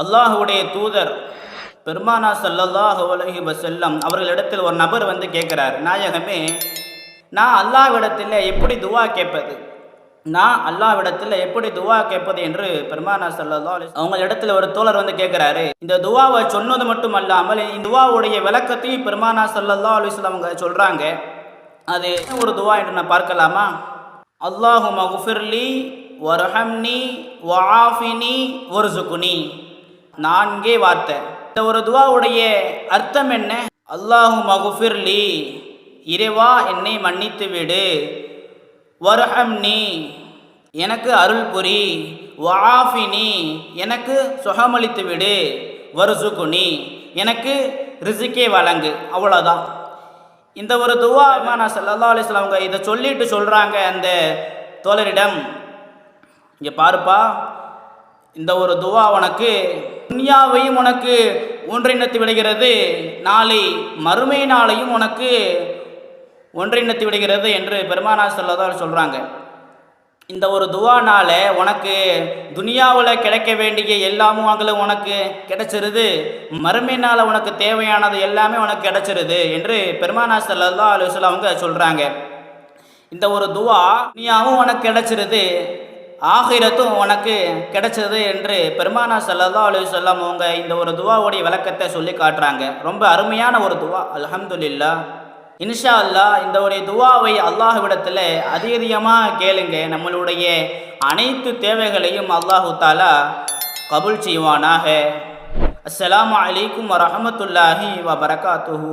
அல்லாஹுடைய தூதர் பெருமானா ஸல்லல்லாஹு அலைஹி வஸல்லம் அவர்களிடத்தில் ஒரு நபர் வந்து கேட்குறார், நாயகமே, நான் அல்லாஹ்விடத்தில் எப்படி துவா கேட்பது என்று பெருமானா ஸல்லல்லாஹு அலைஹி அவங்களிடத்தில் ஒரு தோழர் வந்து கேட்குறாரு. இந்த துவாவை சொன்னது மட்டும் அல்லாமல் இந்த துவாவுடைய விளக்கத்தையும் பெருமானா ஸல்லல்லாஹு அலைஹி வஸல்லம் அவங்க சொல்கிறாங்க. அது ஒரு துவா என்று நான் பார்க்கலாமா? அல்லாஹும்ம குஃபிர்லி வர்ஹம்னி வஆஃபினி வர்சுக்னி. 4 வார்த்தை. இந்த ஒரு துவாவுடைய அர்த்தம் என்ன? அல்லாஹும்ம குஃபிர்லி, இறைவா என்னை மன்னித்து விடு. வர்ஹம்னி, எனக்கு அருள் புரி. வஆஃபினி, எனக்கு சுகமளித்து விடு. வர்சுக்னி, எனக்கு ரிஸ்கே வழங்கு. அவ்வளோதான். இந்த ஒரு துவா பெருமானா ஸல்லல்லாஹு அலைஹி வஸல்லம் அவங்க இதை சொல்லிட்டு சொல்கிறாங்க அந்த தோழரிடம், இங்கே பாருப்பா, இந்த ஒரு துவா உனக்கு துன்யாவையும் உனக்கு ஒன்றிணைத்து விடுகிறது, நாளை மறுமை நாளையும் உனக்கு ஒன்றிணைத்து விடுகிறது என்று பெருமானா ஸல்லல்லாஹு அலைஹி சொல்கிறாங்க. இந்த ஒரு துவானால உனக்கு துனியாவில் கிடைக்க வேண்டிய எல்லாமும் உனக்கு கிடைச்சிருது, மறுமை நாள் உனக்கு தேவையானது எல்லாமே உனக்கு கிடைச்சிருது என்று பெருமானா ஸல்லல்லாஹு அலைஹி வஸல்லம் அவங்க சொல்கிறாங்க. இந்த ஒரு துவா துனியாவும் உனக்கு கிடைச்சிருது, ஆகிரத்தும் உனக்கு கிடைச்சது என்று பெருமானா ஸல்லல்லாஹு அலைஹி வஸல்லம் அவங்க இந்த ஒரு துவாவுடைய விளக்கத்தை சொல்லி காட்டுறாங்க. ரொம்ப அருமையான ஒரு துவா. அல்ஹம்துலில்லாஹ். இன்ஷா அல்லாஹ் இந்த ஒரு துவாவை அல்லாஹ்விடத்தில் அதிகமாக கேளுங்க. நம்மளுடைய அனைத்து தேவைகளையும் அல்லாஹு தஆலா கபூல் செய்வானாக. அஸ்ஸலாமு அலைக்கும் வரஹ்மத்துல்லாஹி வபரகாத்துஹு.